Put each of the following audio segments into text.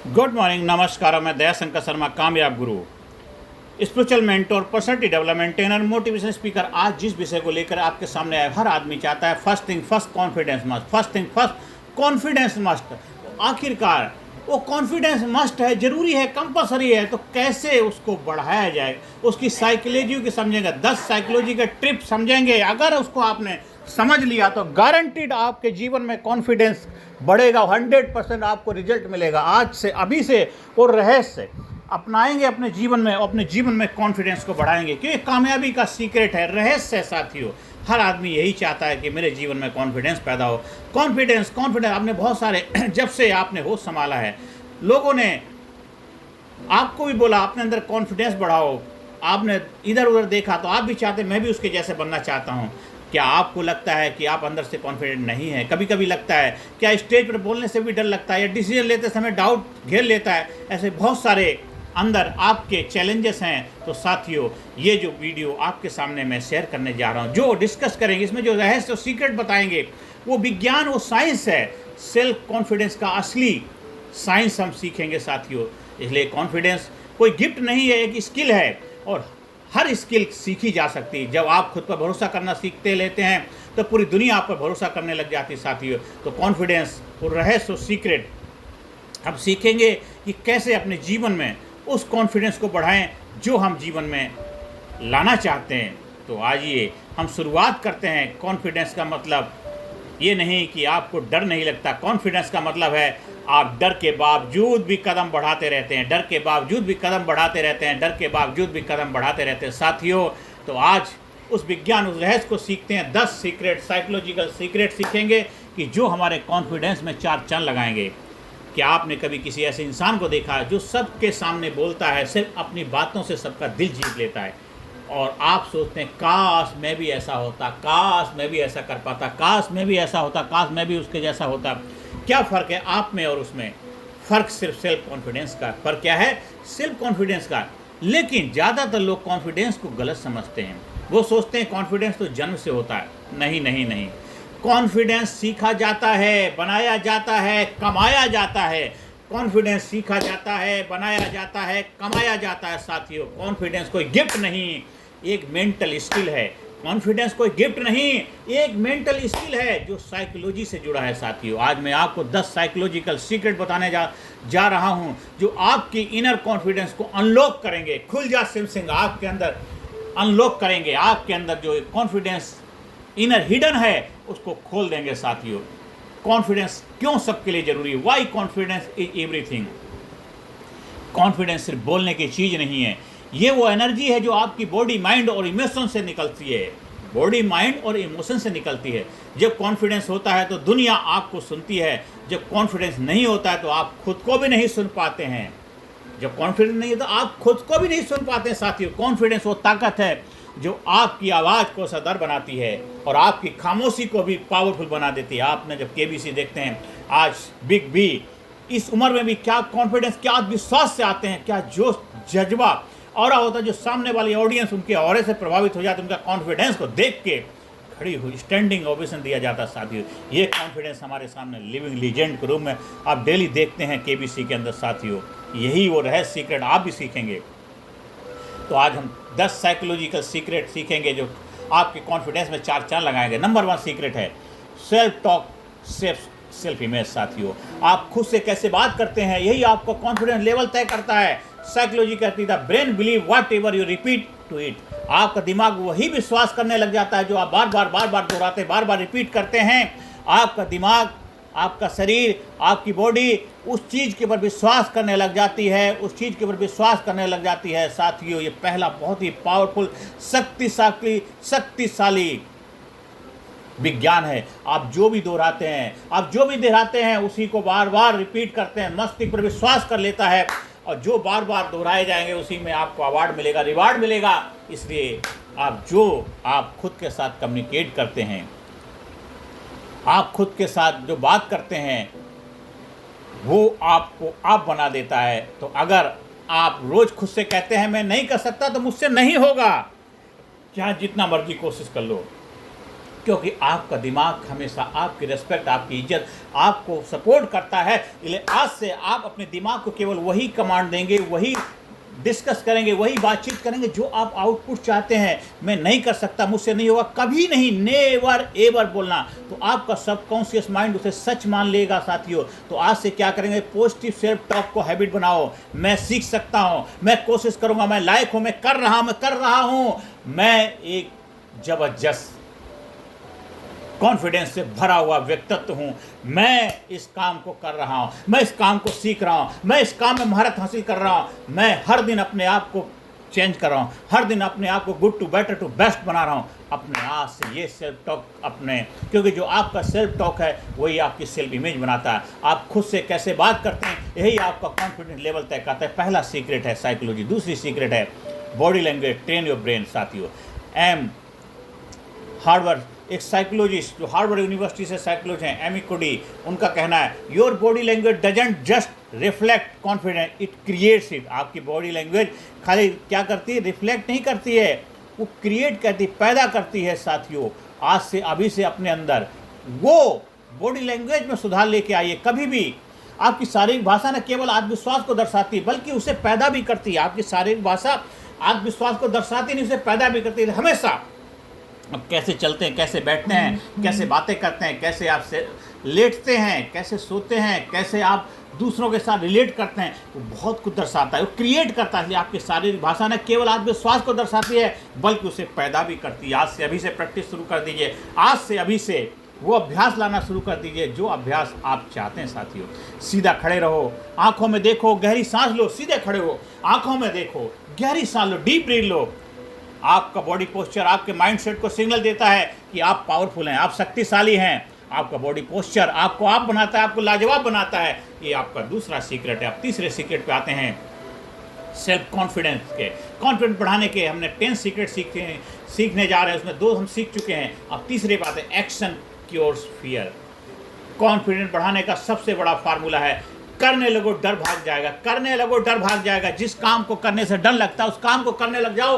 Good morning, नमस्कार। मैं दयाशंकर शर्मा, कामयाब गुरु, spiritual mentor, personality development trainer, motivation speaker. आज जिस विषय को लेकर आपके सामने आया, हर आदमी चाहता है first thing first confidence must, first thing first confidence must. आखिरकार वो कॉन्फिडेंस मस्ट है, जरूरी है, कंपलसरी है, तो कैसे उसको बढ़ाया जाए, उसकी साइकोलॉजी की समझेंगे। 10 साइकोलॉजी के ट्रिप समझेंगे। अगर उसको आपने समझ लिया तो गारंटीड आपके जीवन में कॉन्फिडेंस बढ़ेगा, 100% आपको रिजल्ट मिलेगा। आज से, अभी से वो रहस्य अपनाएंगे अपने जीवन में, अपने जीवन में कॉन्फिडेंस को बढ़ाएंगे, क्योंकि कामयाबी का सीक्रेट है, रहस्य है साथियों। हर आदमी यही चाहता है कि मेरे जीवन में कॉन्फिडेंस पैदा हो। कॉन्फिडेंस कॉन्फिडेंस आपने बहुत सारे जब से आपने होश संभाला है, लोगों ने आपको भी बोला अपने अंदर कॉन्फिडेंस बढ़ाओ। आपने इधर उधर देखा तो आप भी चाहते मैं भी उसके जैसे बनना चाहता हूँ। क्या आपको लगता है कि आप अंदर से कॉन्फिडेंट नहीं है? कभी कभी लगता है, क्या स्टेज पर बोलने से भी डर लगता है, या डिसीजन लेते समय डाउट घेर लेता है? ऐसे बहुत सारे अंदर आपके चैलेंजेस हैं। तो साथियों, ये जो वीडियो आपके सामने मैं शेयर करने जा रहा हूँ, जो डिस्कस करेंगे, इसमें जो रहस्य और सीक्रेट बताएंगे, वो विज्ञान, वो साइंस है। सेल्फ कॉन्फिडेंस का असली साइंस हम सीखेंगे साथियों। इसलिए कॉन्फिडेंस कोई गिफ्ट नहीं है, एक स्किल है, और हर स्किल सीखी जा सकती है। जब आप खुद पर भरोसा करना सीखते लेते हैं तो पूरी दुनिया आप पर भरोसा करने लग जाती है साथियों। तो कॉन्फिडेंस और रहस्य और सीक्रेट हम सीखेंगे कि कैसे अपने जीवन में उस कॉन्फिडेंस को बढ़ाएं जो हम जीवन में लाना चाहते हैं। तो आइए हम शुरुआत करते हैं। कॉन्फिडेंस का मतलब ये नहीं कि आपको डर नहीं लगता। कॉन्फिडेंस का मतलब है आप डर के बावजूद भी कदम बढ़ाते रहते हैं, डर के बावजूद भी कदम बढ़ाते रहते हैं, डर के बावजूद भी कदम बढ़ाते रहते हैं साथियों। तो आज उस विज्ञान, उस रहस्य को सीखते हैं। 10 सीक्रेट, साइकोलॉजिकल सीक्रेट सीखेंगे कि जो हमारे कॉन्फिडेंस में 4 चांद लगाएंगे। क्या आपने कभी किसी ऐसे इंसान को देखा है जो सबके सामने बोलता है, सिर्फ अपनी बातों से सबका दिल जीत लेता है, और आप सोचते हैं काश मैं भी ऐसा होता, काश मैं भी ऐसा कर पाता, काश मैं भी ऐसा होता, काश मैं भी उसके जैसा होता? क्या फ़र्क है आप में और उसमें? फ़र्क सिर्फ सेल्फ कॉन्फिडेंस का। फ़र्क क्या है? सेल्फ कॉन्फिडेंस का। लेकिन ज़्यादातर लोग कॉन्फिडेंस को गलत समझते हैं। वो सोचते हैं कॉन्फिडेंस तो जन्म से होता है। नहीं नहीं नहीं, कॉन्फिडेंस सीखा जाता है, बनाया जाता है, कमाया जाता है। कॉन्फिडेंस सीखा जाता है, बनाया जाता है, कमाया जाता है साथियों। कॉन्फिडेंस कोई गिफ्ट नहीं, एक मेंटल स्किल है। कॉन्फिडेंस कोई गिफ्ट नहीं, एक मेंटल स्किल है जो साइकोलॉजी से जुड़ा है साथियों। आज मैं आपको 10 साइकोलॉजिकल सीक्रेट बताने जा रहा हूं जो आपकी इनर कॉन्फिडेंस को अनलॉक करेंगे। खुल जा सिम सिंह, आपके अंदर अनलॉक करेंगे। आपके अंदर जो कॉन्फिडेंस इनर हिडन है उसको खोल देंगे साथियों। कॉन्फिडेंस क्यों सबके लिए जरूरी है? Why confidence is everything. Confidence सिर्फ बोलने की चीज़ नहीं है, ये वो एनर्जी है जो आपकी बॉडी, माइंड और इमोशन से निकलती है। बॉडी, माइंड और इमोशन से निकलती है। जब कॉन्फिडेंस होता है तो दुनिया आपको सुनती है। जब कॉन्फिडेंस नहीं होता है तो आप खुद को भी नहीं सुन पाते हैं। जब कॉन्फिडेंस नहीं है तो आप खुद को भी नहीं सुन पाते हैं साथियों। कॉन्फिडेंस वो ताकत है जो आपकी आवाज़ को असरदार बनाती है और आपकी खामोशी को भी पावरफुल बना देती है। आपने जब केबीसी देखते हैं, आज बिग बी, इस उम्र में भी क्या कॉन्फिडेंस, क्या विश्वास से आते हैं, क्या जोश, जज्बा और होता है, जो सामने वाली ऑडियंस उनके ऑरे से प्रभावित हो जाती है। उनका कॉन्फिडेंस को देख के खड़ी हुई स्टैंडिंग ओवेशन दिया जाता है साथियों। ये कॉन्फिडेंस हमारे सामने लिविंग लीजेंड के रूप में आप डेली देखते हैं केबीसी के अंदर साथियों। यही वो रहस्य सीक्रेट आप भी सीखेंगे। तो आज हम 10 साइकोलॉजिकल सीक्रेट सीखेंगे जो आपके कॉन्फिडेंस में 4 चांद लगाएंगे। नंबर 1 सीक्रेट है सेल्फ टॉक, सेल्फ इमेज साथियों। आप खुद से कैसे बात करते हैं, यही आपका कॉन्फिडेंस लेवल तय करता है। साइकोलॉजी कहती है brain believe whatever you repeat to it. आपका दिमाग वही विश्वास करने लग जाता है जो आप बार बार दोहराते, बार बार रिपीट करते हैं। आपका दिमाग, आपका शरीर, आपकी बॉडी उस चीज़ के ऊपर विश्वास करने लग जाती है, उस चीज़ के ऊपर विश्वास करने लग जाती है साथियों। ये पहला बहुत ही पावरफुल, शक्तिशाली विज्ञान है। आप जो भी दोहराते हैं, आप जो भी दोहराते हैं, उसी को बार बार रिपीट करते हैं, मस्तिष्क पर विश्वास कर लेता है, और जो बार बार दोहराए जाएंगे उसी में आपको अवार्ड मिलेगा, रिवार्ड मिलेगा। इसलिए आप खुद के साथ कम्युनिकेट करते हैं, आप खुद के साथ जो बात करते हैं वो आपको आप बना देता है। तो अगर आप रोज़ खुद से कहते हैं मैं नहीं कर सकता तो मुझसे नहीं होगा, चाहे जितना मर्जी कोशिश कर लो, क्योंकि आपका दिमाग हमेशा आपकी रिस्पेक्ट, आपकी इज्जत, आपको सपोर्ट करता है। इसलिए आज से आप अपने दिमाग को केवल वही कमांड देंगे, वही डिस्कस करेंगे, वही बातचीत करेंगे जो आप आउटपुट चाहते हैं। मैं नहीं कर सकता, मुझसे नहीं होगा, कभी नहीं, नेवर एवर बोलना। तो आपका सबकॉन्शियस माइंड उसे सच मान लेगा साथियों। तो आज से क्या करेंगे, पॉजिटिव सेल्फ टॉक को हैबिट बनाओ। मैं सीख सकता हूँ, मैं कोशिश करूँगा, मैं लायक हूँ, मैं कर रहा हूँ, मैं एक जबरदस्त कॉन्फिडेंस से भरा हुआ व्यक्तित्व हूँ, मैं इस काम को कर रहा हूँ, मैं इस काम को सीख रहा हूँ, मैं इस काम में महारत हासिल कर रहा हूँ, मैं हर दिन अपने आप को चेंज कर रहा हूँ, हर दिन अपने आप को good to better to best बना रहा हूँ। अपने आप से ये सेल्फ टॉक अपने, क्योंकि जो आपका सेल्फ टॉक है वही आपकी सेल्फ इमेज बनाता है। आप खुद से कैसे बात करते हैं यही आपका कॉन्फिडेंस लेवल तय करता है। पहला सीक्रेट है साइकोलॉजी। दूसरी सीक्रेट है body language, train your brain साथियों। एम हार्वर्ड, एक साइकोलॉजिस्ट जो हार्वर्ड यूनिवर्सिटी से साइकोलॉजिस्ट हैं, एमी कोडी, उनका कहना है your body language doesn't just reflect confidence, it creates it. आपकी बॉडी लैंग्वेज खाली क्या करती है, रिफ्लेक्ट नहीं करती है, वो क्रिएट करती, पैदा करती है साथियों। आज से अभी से अपने अंदर वो बॉडी लैंग्वेज में सुधार लेके आइए। कभी भी आपकी शारीरिक भाषा न केवल आत्मविश्वास को दर्शाती है बल्कि उसे पैदा भी करती है। आपकी शारीरिक भाषा आत्मविश्वास को दर्शाती नहीं, उसे पैदा भी करती है हमेशा। अब कैसे चलते हैं, कैसे बैठते हैं, कैसे बातें करते हैं, कैसे आप से लेटते हैं, कैसे सोते हैं, कैसे आप दूसरों के साथ रिलेट करते हैं, वो बहुत कुछ दर्शाता है, वो क्रिएट करता है। आपकी शारीरिक भाषा न केवल आत्मविश्वास को दर्शाती है बल्कि उसे पैदा भी करती है। आज से अभी से प्रैक्टिस शुरू कर दीजिए, आज से अभी से वो अभ्यास लाना शुरू कर दीजिए जो अभ्यास आप चाहते हैं साथियों। सीधा खड़े रहो, आंखों में देखो, गहरी सांस लो, सीधे खड़े हो, आंखों में देखो, गहरी सांस लो, डीप ब्रीथ लो। आपका बॉडी पोस्चर आपके माइंडसेट को सिग्नल देता है कि आप पावरफुल हैं, आप शक्तिशाली हैं। आपका बॉडी पोस्चर आपको आप बनाता है, आपको लाजवाब बनाता है। ये आपका दूसरा सीक्रेट है। अब तीसरे सीक्रेट पे आते हैं, सेल्फ कॉन्फिडेंस के। कॉन्फिडेंस बढ़ाने के हमने 10 सीक्रेट सीखने जा रहे हैं, उसमें 2 हम सीख चुके हैं। अब तीसरे बात है एक्शन क्योर्स फियर। कॉन्फिडेंस बढ़ाने का सबसे बड़ा फार्मूला है करने लगो, डर भाग जाएगा। करने लगो, डर भाग जाएगा। जिस काम को करने से डर लगता है उस काम को करने लग जाओ,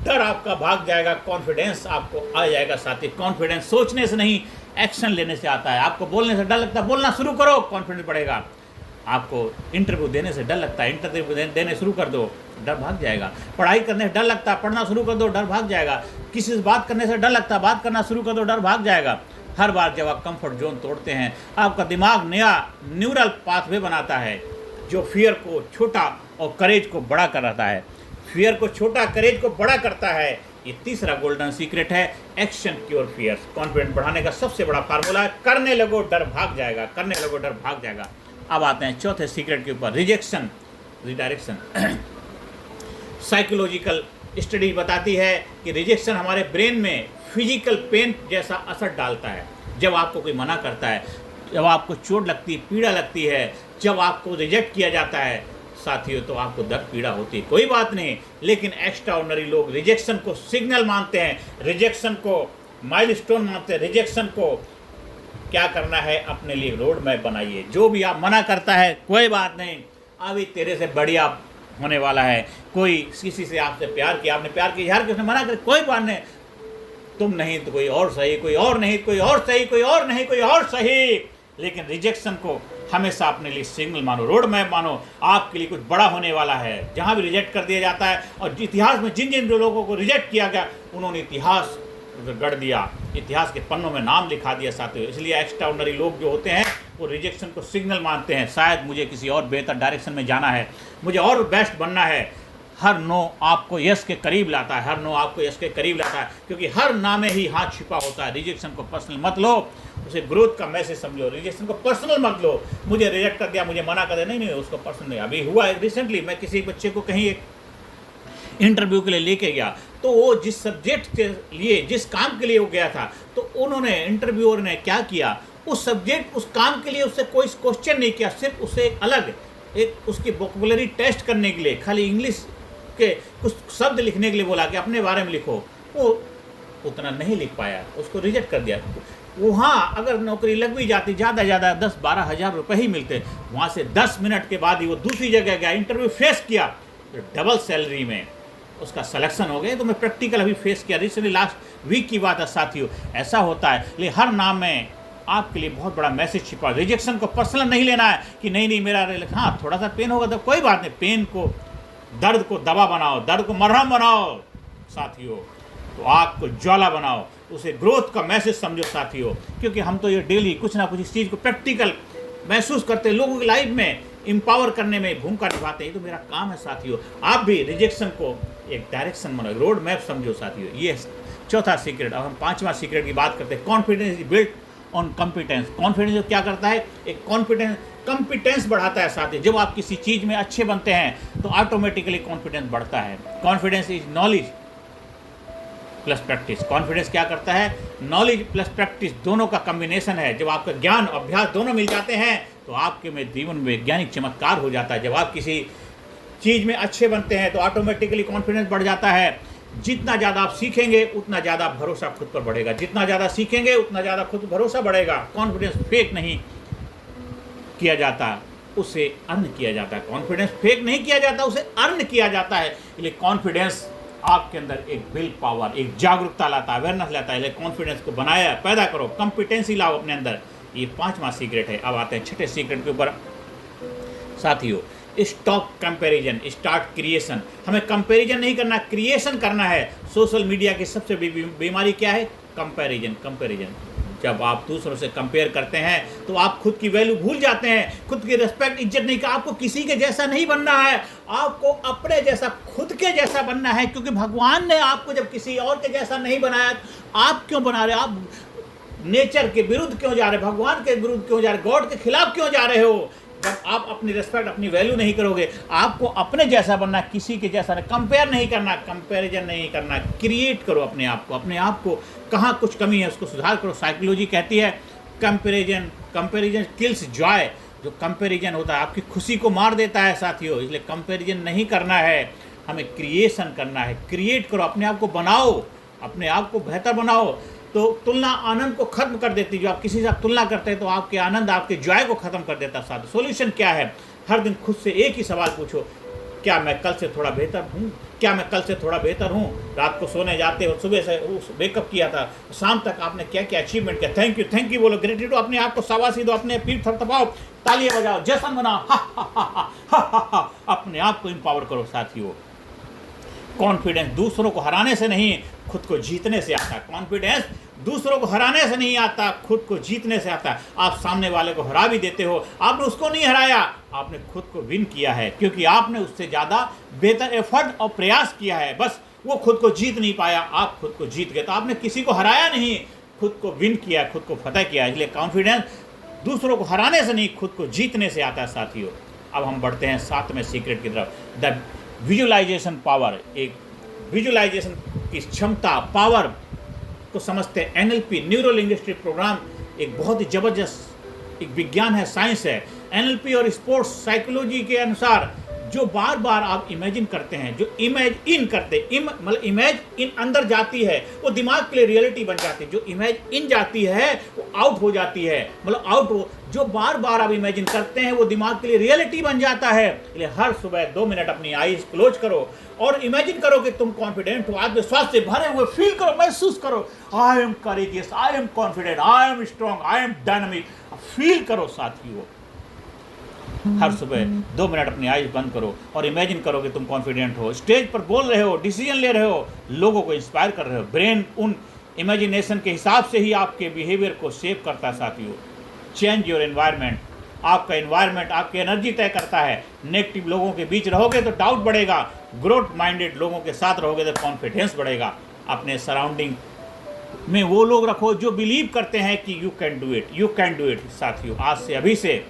डर आपका भाग जाएगा, कॉन्फिडेंस आपको आ जाएगा साथी। कॉन्फिडेंस सोचने से नहीं, एक्शन लेने से आता है। आपको बोलने से डर लगता है, बोलना शुरू करो, कॉन्फिडेंस बढ़ेगा। आपको इंटरव्यू देने से डर लगता है, इंटरव्यू देने शुरू कर दो, डर भाग जाएगा। पढ़ाई करने से डर लगता है, पढ़ना शुरू कर दो, डर भाग जाएगा। किसी से बात करने से डर लगता है, बात करना शुरू कर दो, डर भाग जाएगा। हर बार जब आप कंफर्ट जोन तोड़ते हैं, आपका दिमाग नया न्यूरल पाथवे बनाता है जो फियर को छोटा और करेज को बड़ा कराता है। फियर को छोटा, करेज को बड़ा करता है। ये तीसरा गोल्डन सीक्रेट है, एक्शन क्योर फियर्स। कॉन्फिडेंस बढ़ाने का सबसे बड़ा फार्मूला है करने लगो, डर भाग जाएगा, करने लगो, डर भाग जाएगा। अब आते हैं चौथे सीक्रेट के ऊपर, रिजेक्शन, रिडायरेक्शन। साइकोलॉजिकल स्टडी बताती है कि रिजेक्शन हमारे ब्रेन में फिजिकल पेन जैसा असर डालता है। जब आपको कोई मना करता है, जब आपको चोट लगती है, पीड़ा लगती है, जब आपको रिजेक्ट किया जाता है साथियों, तो आपको दर्द पीड़ा होती है, कोई बात नहीं। लेकिन एक्स्ट्राऑर्डिनरी लोग रिजेक्शन को सिग्नल मानते हैं, रिजेक्शन को माइलस्टोन मानते हैं, रिजेक्शन को क्या करना है, अपने लिए रोड मैप बनाइए। जो भी आप मना करता है कोई बात नहीं, अभी तेरे से बढ़िया होने वाला है। कोई किसी से आपसे प्यार किया, आपने प्यार किया, यार किसने मना कर, कोई बात नहीं, तुम नहीं तो कोई और सही, कोई और नहीं, कोई और सही, कोई और नहीं, कोई और सही। लेकिन रिजेक्शन को हमेशा अपने लिए सिग्नल मानो, रोड मैप मानो, आपके लिए कुछ बड़ा होने वाला है। जहाँ भी रिजेक्ट कर दिया जाता है, और इतिहास में जिन जिन लोगों को रिजेक्ट किया गया उन्होंने इतिहास गढ़ दिया, इतिहास के पन्नों में नाम लिखा दिया साथियों। इसलिए एक्स्ट्राऑर्डिनरी लोग जो होते हैं वो रिजेक्शन को सिग्नल मानते हैं, शायद मुझे किसी और बेहतर डायरेक्शन में जाना है, मुझे और बेस्ट बनना है। हर नो आपको यश के करीब लाता है, हर नो आपको यश के करीब लाता है, क्योंकि हर ना में ही हाथ छिपा होता है। रिजेक्शन को पर्सनल मत लो, उसे ग्रोथ का मैसेज समझो। रिजेक्शन को पर्सनल मत लो, मुझे रिजेक्ट कर दिया, मुझे मना कर दिया, नहीं, उसको पर्सनल नहीं। अभी हुआ रिसेंटली, मैं किसी बच्चे को कहीं एक इंटरव्यू के लिए लेके गया, तो वो जिस सब्जेक्ट के लिए, जिस काम के लिए वो गया था, तो उन्होंने, इंटरव्यूअर ने क्या किया, उस सब्जेक्ट, उस काम के लिए उससे कोई क्वेश्चन नहीं किया, सिर्फ उसे एक अलग एक उसकी वोकैबुलरी टेस्ट करने के लिए, खाली इंग्लिश के कुछ शब्द लिखने के लिए बोला कि अपने बारे में लिखो। वो उतना नहीं लिख पाया, उसको रिजेक्ट कर दिया। वहाँ अगर नौकरी लग भी जाती, ज़्यादा ज़्यादा 10-12 हज़ार रुपये ही मिलते। वहाँ से 10 मिनट के बाद ही वो दूसरी जगह गया, इंटरव्यू फेस किया, तो डबल सैलरी में उसका सिलेक्शन हो गया। तो मैं प्रैक्टिकल अभी फेस किया, रिसेंटली लास्ट वीक की बात है साथियों। ऐसा होता है, लेकिन हर नाम में आपके लिए बहुत बड़ा मैसेज छिपा। रिजेक्शन को पर्सनल नहीं लेना है कि नहीं नहीं मेरा, हाँ थोड़ा सा पेन होगा तो कोई बात नहीं, पेन को, दर्द को दवा बनाओ, दर्द को मरहम बनाओ साथियों, तो आग को ज्वाला बनाओ, उसे ग्रोथ का मैसेज समझो साथियों। क्योंकि हम तो ये डेली कुछ ना कुछ इस चीज़ को प्रैक्टिकल महसूस करते हैं, लोगों की लाइफ में एम्पावर करने में भूमिका निभाते हैं। ये तो मेरा काम है साथियों। आप भी रिजेक्शन को एक डायरेक्शन बनाओ, रोड मैप समझो साथियों। ये चौथा सीक्रेट। अब हम पांचवा सीक्रेट की बात करते हैं। Confidence is built on competence. Confidence क्या करता है, एक कॉम्पिटेंस बढ़ाता है साथियों। जब आप किसी चीज़ में अच्छे बनते हैं तो ऑटोमेटिकली कॉन्फिडेंस बढ़ता है। Confidence is knowledge plus practice. Confidence क्या करता है, नॉलेज प्लस प्रैक्टिस दोनों का कॉम्बिनेशन है। जब आपका ज्ञान अभ्यास दोनों मिल जाते हैं तो आपके में जीवन में वैज्ञानिक चमत्कार हो जाता है। जब आप किसी चीज़ में अच्छे बनते हैं तो ऑटोमेटिकली कॉन्फिडेंस बढ़ जाता है। जितना ज़्यादा आप सीखेंगे उतना ज़्यादा भरोसा खुद पर बढ़ेगा, जितना ज़्यादा सीखेंगे उतना ज़्यादा खुद भरोसा बढ़ेगा। कॉन्फिडेंस फेक नहीं किया जाता, उसे अर्न किया जाता है। कॉन्फिडेंस फेक नहीं किया जाता, उसे अर्न किया जाता है। इसलिए कॉन्फिडेंस आपके अंदर एक विल पावर, एक जागरूकता लाता है, अवेयरनेस लाता है। इसलिए कॉन्फिडेंस को बनाया, पैदा करो, कॉम्पिटेंसी लाओ अपने अंदर। ये पांचवा सीक्रेट है। अब आते हैं छठे सीक्रेट के ऊपर साथियों। Stop comparison, start creation. हमें कंपैरिजन नहीं करना, क्रिएशन करना है। सोशल मीडिया की सबसे बड़ी बीमारी क्या है, कंपैरिजन। जब आप दूसरों से कंपेयर करते हैं तो आप खुद की वैल्यू भूल जाते हैं, खुद की रिस्पेक्ट, इज्जत नहीं। आपको किसी के जैसा नहीं बनना है, आपको अपने जैसा, खुद के जैसा बनना है। क्योंकि भगवान ने आपको जब किसी और के जैसा नहीं बनाया, आप क्यों बना रहे? आप नेचर के विरुद्ध क्यों जा रहे, भगवान के विरुद्ध क्यों जा रहे, गॉड के खिलाफ क्यों जा रहे हो? जब आप अपनी रिस्पेक्ट, अपनी वैल्यू नहीं करोगे, आपको अपने जैसा बनना, किसी के जैसा नहीं, कंपेयर नहीं करना, कंपैरिजन नहीं करना। क्रिएट करो अपने आप को कहाँ कुछ कमी है उसको सुधार करो। साइकोलॉजी कहती है कंपैरिजन किल्स जॉय। जो कंपैरिजन होता है आपकी खुशी को मार देता है साथियों। इसलिए कंपैरिजन नहीं करना है, हमें क्रिएशन करना है। क्रिएट करो, अपने आप को बनाओ, अपने आप को बेहतर बनाओ। तो तुलना आनंद को खत्म कर देती। जो आप किसी से तुलना करते हैं तो आपके आनंद, आपके जॉय को खत्म कर देता है साथ। सॉल्यूशन क्या है, हर दिन खुद से एक ही सवाल पूछो, क्या मैं कल से थोड़ा बेहतर हूँ? क्या मैं कल से थोड़ा बेहतर हूँ? रात को सोने जाते हो, सुबह से वेकअप किया था, शाम तक आपने क्या क्या अचीवमेंट किया? थैंक यू बोलो, ग्रेटिट्यूड। अपने आप को शाबाशी दो, अपने पीठ थपथपाओ, तालियां बजाओ, जश्न मनाओ, हा। अपने आप को एम्पावर करो साथियों। कॉन्फिडेंस दूसरों को हराने से नहीं, खुद को जीतने से आता है। कॉन्फिडेंस दूसरों को हराने से नहीं आता, खुद को जीतने से आता है। आप सामने वाले को हरा भी देते हो, आपने उसको नहीं हराया, आपने खुद को विन किया है। क्योंकि आपने उससे ज़्यादा बेहतर एफर्ट और प्रयास किया है। बस वो खुद को जीत नहीं पाया, आप खुद को जीत गए। तो आपने किसी को हराया नहीं, खुद को विन किया, खुद को फतह किया। इसलिए कॉन्फिडेंस दूसरों को हराने से नहीं, खुद को जीतने से आता है साथियों। अब हम बढ़ते हैं सातवें सीक्रेट की तरफ, द विजुअलाइजेशन पावर। एक विजुअलाइजेशन की क्षमता, पावर को समझते हैं। एनएलपी, न्यूरो लिंग्विस्टिक प्रोग्राम, एक बहुत ही जबरदस्त एक विज्ञान है, साइंस है। एनएलपी और स्पोर्ट्स साइकोलॉजी के अनुसार जो बार बार आप इमेजिन करते हैं, जो इमेज इन करते हैं, मतलब इमेज इन अंदर जाती है वो दिमाग के लिए रियलिटी बन जाती है। जो इमेज इन जाती है वो आउट हो जाती है, मतलब आउट हो। जो बार बार आप इमेजिन करते हैं वो दिमाग के लिए रियलिटी बन जाता है। इसलिए हर सुबह 2 मिनट अपनी आईज क्लोज करो और इमेजिन करो कि तुम कॉन्फिडेंट हो, आत्मविश्वास से भरे हुए फील करो, महसूस करो, I am courageous, I am confident, I am strong, I am dynamic. Feel करो साथियों। हर सुबह 2 मिनट अपनी आईज बंद करो और इमेजिन करो कि तुम कॉन्फिडेंट हो, स्टेज पर बोल रहे हो, डिसीजन ले रहे हो, लोगों को इंस्पायर कर रहे हो। ब्रेन उन इमेजिनेशन के हिसाब से ही आपके बिहेवियर को शेप करता है साथियों। Change your environment. आपका एनवायरनमेंट आपकी एनर्जी तय करता है। नेगेटिव लोगों के बीच रहोगे तो डाउट बढ़ेगा, ग्रोथ माइंडेड लोगों के साथ रहोगे तो कॉन्फिडेंस बढ़ेगा। अपने सराउंडिंग में वो लोग रखो जो बिलीव करते हैं कि यू कैन डू इट साथियों। आज से, अभी से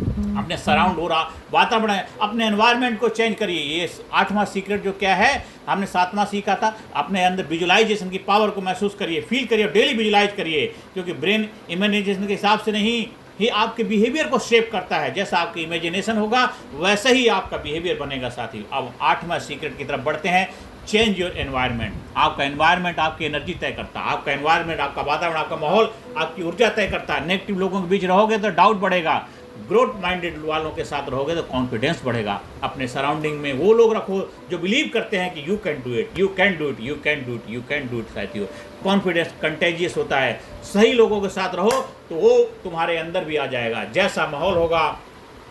अपने सराउंड हो रहा वातावरण, अपने एनवायरनमेंट को चेंज करिए। ये 8वां सीक्रेट जो क्या है, हमने 7वां सीखा था। अपने अंदर विजुअलाइजेशन की पावर को महसूस करिए, फील करिए, डेली विजुअलाइज करिए। क्योंकि ब्रेन इमेजिनेशन के हिसाब से नहीं ही आपके बिहेवियर को शेप करता है। जैसा आपकी इमेजिनेशन होगा वैसे ही आपका बिहेवियर बनेगा साथी। अब 8वां सीक्रेट की तरफ बढ़ते हैं, चेंज योर एनवायरनमेंट। आपका एनवायरनमेंट आपकी एनर्जी तय करता है। आपका एनवायरनमेंट, आपका वातावरण, आपका माहौल आपकी ऊर्जा तय करता है। नेगेटिव लोगों के बीच रहोगे तो डाउट बढ़ेगा, ग्रोथ माइंडेड वालों के साथ रहोगे तो कॉन्फिडेंस बढ़ेगा। अपने सराउंडिंग में वो लोग रखो जो बिलीव करते हैं कि you can do it, you can do it, you can do it, you can do it. साथियों, कॉन्फिडेंस कंटेजियस होता है। सही लोगों के साथ रहो तो वो तुम्हारे अंदर भी आ जाएगा। जैसा माहौल होगा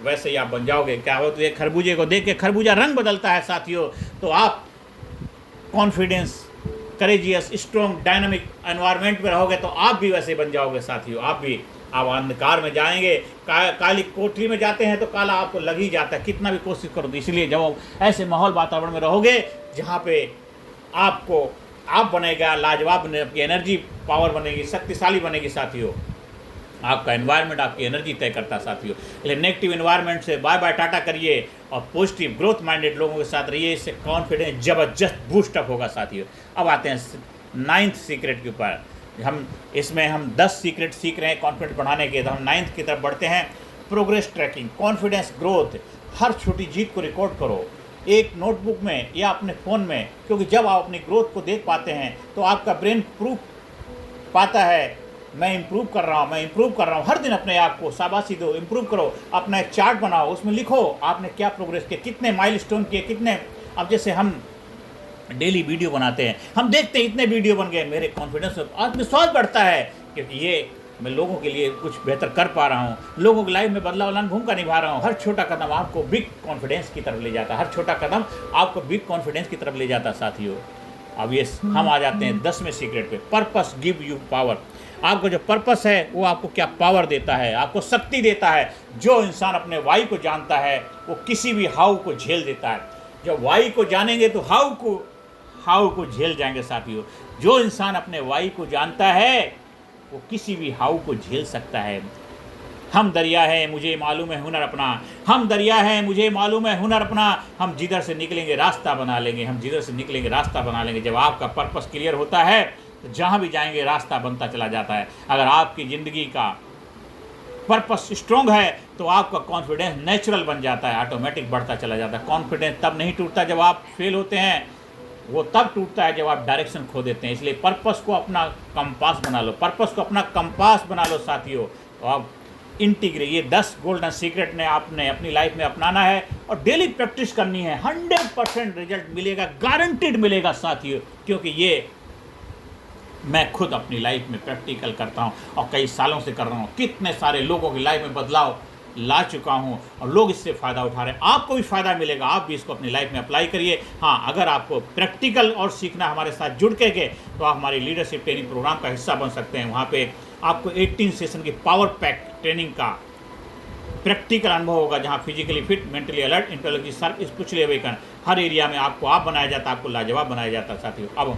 वैसे ही आप बन जाओगे। क्या हो, तो एक खरबूजे को देख के खरबूजा रंग बदलता है साथियों। तो आप confidence, courageous, strong, dynamic environment में रहोगे तो आप भी वैसे बन जाओगे साथियों। आप अंधकार में जाएंगे, काली कोठरी में जाते हैं तो काला आपको लग ही जाता है, कितना भी कोशिश करो। तो इसलिए जब आप ऐसे माहौल वातावरण में रहोगे जहाँ पे आप बनेगा लाजवाब, बने, आपकी एनर्जी पावर बनेगी, शक्तिशाली बनेगी साथियों। आपका एनवायरनमेंट आपकी एनर्जी तय करता है साथियों। इसलिए नेगेटिव एनवायरनमेंट से बाय बाय टाटा करिए और पॉजिटिव ग्रोथ माइंडेड लोगों के साथ रहिए। इससे कॉन्फिडेंस ज़बरदस्त बूस्टअप होगा साथियों। अब आते हैं 9th सीक्रेट के ऊपर। हम 10 सीक्रेट सीख रहे हैं कॉन्फिडेंस बढ़ाने के, तो हम 9th की तरफ बढ़ते हैं। Progress tracking, confidence growth. हर छोटी जीत को रिकॉर्ड करो एक नोटबुक में या अपने फ़ोन में, क्योंकि जब आप अपनी ग्रोथ को देख पाते हैं तो आपका ब्रेन प्रूफ पाता है मैं इम्प्रूव कर रहा हूँ, मैं इम्प्रूव कर रहा हूँ। हर दिन अपने आप को शाबाशी दो, इम्प्रूव करो। अपना एक चार्ट बनाओ, उसमें लिखो आपने क्या प्रोग्रेस किया, कितने माइलस्टोन किए, कितने। अब जैसे हम डेली वीडियो बनाते हैं, हम देखते हैं इतने वीडियो बन गए, मेरे कॉन्फिडेंस आत्मविश्वास बढ़ता है क्योंकि ये मैं लोगों के लिए कुछ बेहतर कर पा रहा हूँ, लोगों की लाइफ में बदलाव लाने भूमिका निभा रहा हूँ। हर छोटा कदम आपको बिग कॉन्फिडेंस की तरफ ले जाता है, हर छोटा कदम आपको बिग कॉन्फिडेंस की तरफ ले जाता है साथियों। अब ये हम आ जाते हैं 10वें सीक्रेट पे। Purpose give you power. आपको जो पर्पस है वो आपको क्या पावर देता है, आपको शक्ति देता है। जो इंसान अपने वाई को जानता है वो किसी भी हाउ को झेल देता है। जब वाई को जानेंगे तो हाउ को झेल जाएंगे साथियों। जो इंसान अपने वाई को जानता है वो किसी भी हाउ को झेल सकता है। हम दरिया है मुझे मालूम है हुनर अपना, हम दरिया है मुझे मालूम है हुनर अपना। हम जिधर से निकलेंगे रास्ता बना लेंगे, हम जिधर से निकलेंगे रास्ता बना लेंगे। जब आपका पर्पस क्लियर होता है तो जहाँ भी जाएंगे रास्ता बनता चला जाता है। अगर आपकी ज़िंदगी का पर्पस स्ट्रॉन्ग है तो आपका कॉन्फिडेंस नेचुरल बन जाता है, ऑटोमेटिक बढ़ता चला जाता है। कॉन्फिडेंस तब नहीं टूटता जब आप फेल होते हैं, वो तब टूटता है जब आप डायरेक्शन खो देते हैं। इसलिए पर्पस को अपना कंपास बना लो, पर्पस को अपना कंपास बना लो साथियों। तो आप इंटीग्रेट, ये 10 गोल्डन सीक्रेट ने आपने अपनी लाइफ में अपनाना है और डेली प्रैक्टिस करनी है। 100% रिजल्ट मिलेगा, गारंटीड मिलेगा साथियों, क्योंकि ये मैं खुद अपनी लाइफ में प्रैक्टिकल करता हूँ और कई सालों से कर रहा हूँ। कितने सारे लोगों की लाइफ में बदलाव ला चुका हूँ और लोग इससे फ़ायदा उठा रहे हैं। आपको भी फ़ायदा मिलेगा, आप भी इसको अपनी लाइफ में अप्लाई करिए। हाँ, अगर आपको प्रैक्टिकल और सीखना हमारे साथ जुड़ के तो आप हमारी लीडरशिप ट्रेनिंग प्रोग्राम का हिस्सा बन सकते हैं। वहाँ पे आपको 18 सेशन की पावर पैक ट्रेनिंग का प्रैक्टिकल अनुभव होगा, जहाँ physically fit, mentally alert, intellectually sharp, spiritually awaken, हर एरिया में आपको आप बनाया जाता है, आपको लाजवाब बनाया जाता है साथियों।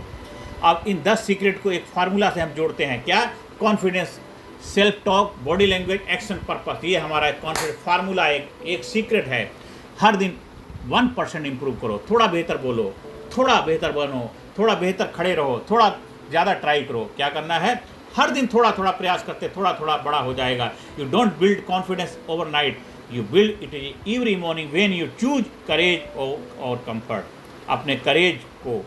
अब इन 10 सीक्रेट को एक फार्मूला से हम जोड़ते हैं। क्या? Confidence, self talk, body language, action, purpose. ये हमारा कॉन्फिडेंस फार्मूला एक सीक्रेट है। हर दिन 1% इम्प्रूव करो, थोड़ा बेहतर बोलो, थोड़ा बेहतर बनो, थोड़ा बेहतर खड़े रहो, थोड़ा ज़्यादा ट्राई करो। क्या करना है? हर दिन थोड़ा थोड़ा प्रयास करते थोड़ा थोड़ा बड़ा हो जाएगा। You don't build confidence overnight, you build it every morning when you choose courage और कंफर्ट। अपने करेज को,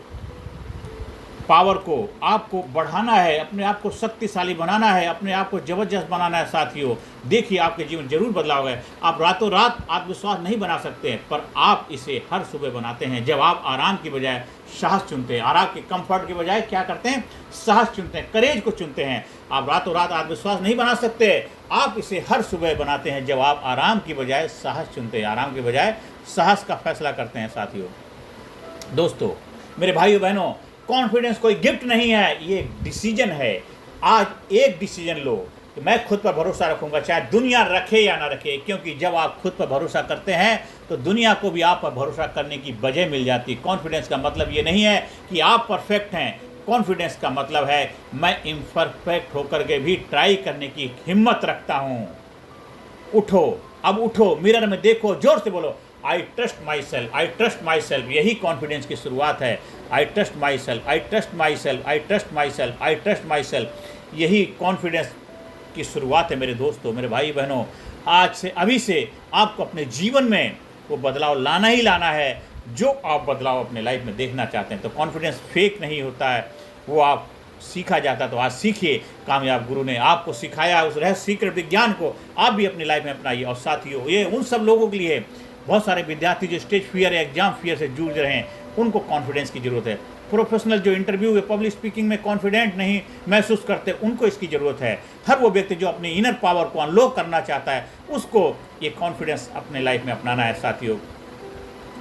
पावर को आपको बढ़ाना है, अपने आप को शक्तिशाली बनाना है, अपने आप को जबरदस्त बनाना है साथियों। देखिए आपके जीवन जरूर बदलाव है। आप रातों रात आत्मविश्वास नहीं बना सकते हैं, पर आप इसे हर सुबह बनाते हैं जब आप आराम की बजाय साहस चुनते हैं। आराम के कंफर्ट की बजाय क्या करते हैं? साहस चुनते हैं, करेज को चुनते हैं। आप रातों रात आत्मविश्वास नहीं बना सकते, आप इसे हर सुबह बनाते हैं जब आप आराम की बजाय साहस चुनते हैं, आराम की बजाय साहस का फैसला करते हैं साथियों। दोस्तों, मेरे भाइयों बहनों, कॉन्फिडेंस कोई गिफ्ट नहीं है, ये डिसीजन है। आज एक डिसीजन लो कि मैं खुद पर भरोसा रखूंगा, चाहे दुनिया रखे या ना रखे। क्योंकि जब आप खुद पर भरोसा करते हैं तो दुनिया को भी आप पर भरोसा करने की वजह मिल जाती है। कॉन्फिडेंस का मतलब ये नहीं है कि आप परफेक्ट हैं, कॉन्फिडेंस का मतलब है मैं इम्परफेक्ट होकर के भी ट्राई करने की हिम्मत रखता हूँ। उठो, अब उठो, मिरर में देखो, जोर से बोलो I trust my self, I trust my self. यही कॉन्फिडेंस की शुरुआत है। I trust my self, I trust my self, I trust my self, I trust my self. यही कॉन्फिडेंस की शुरुआत है मेरे दोस्तों, मेरे भाई बहनों। आज से, अभी से आपको अपने जीवन में वो बदलाव लाना ही लाना है जो आप बदलाव अपने लाइफ में देखना चाहते हैं। तो कॉन्फिडेंस फेक नहीं होता है, वो आप सीखा जाता, तो आज सीखिए। कामयाब गुरु ने आपको सिखाया, उस रहस्य सीक्रेट विज्ञान को आप भी अपनी लाइफ में अपनाइए। और साथियों, ये उन सब लोगों के लिए, बहुत सारे विद्यार्थी जो स्टेज फियर या एग्जाम फियर से जूझ रहे हैं, उनको कॉन्फिडेंस की ज़रूरत है। प्रोफेशनल जो इंटरव्यू या पब्लिक स्पीकिंग में कॉन्फिडेंट नहीं महसूस करते, उनको इसकी ज़रूरत है। हर वो व्यक्ति जो अपनी इनर पावर को अनलॉक करना चाहता है, उसको ये कॉन्फिडेंस अपने लाइफ में अपनाना है साथियों।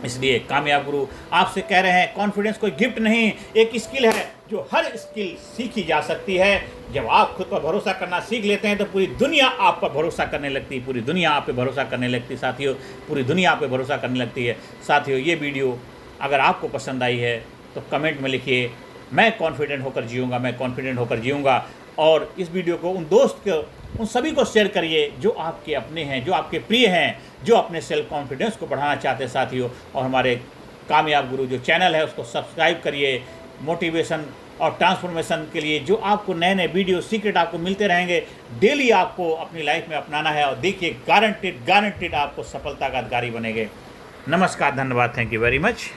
इसलिए कामयाब गुरु आपसे कह रहे हैं, कॉन्फिडेंस कोई गिफ्ट नहीं, एक स्किल है जो हर स्किल सीखी जा सकती है। जब आप खुद पर भरोसा करना सीख लेते हैं तो पूरी दुनिया आप पर भरोसा करने लगती है, पूरी दुनिया आप पे भरोसा करने लगती है साथियों, पूरी दुनिया आप पे भरोसा करने लगती है साथियों। ये वीडियो अगर आपको पसंद आई है तो कमेंट में लिखिए, मैं कॉन्फिडेंट होकर जीऊँगा, मैं कॉन्फिडेंट होकर जीऊँगा। और इस वीडियो को उन दोस्त को, उन सभी को शेयर करिए जो आपके अपने हैं, जो आपके प्रिय हैं, जो अपने सेल्फ कॉन्फिडेंस को बढ़ाना चाहते हैं साथियों। और हमारे कामयाब गुरु जो चैनल है उसको सब्सक्राइब करिए। मोटिवेशन और ट्रांसफॉर्मेशन के लिए जो आपको नए नए वीडियो सीक्रेट आपको मिलते रहेंगे, डेली आपको अपनी लाइफ में अपनाना है। और देखिए, गारंटेड आपको सफलता का अधिकारी बनेंगे। नमस्कार, धन्यवाद, थैंक यू वेरी मच।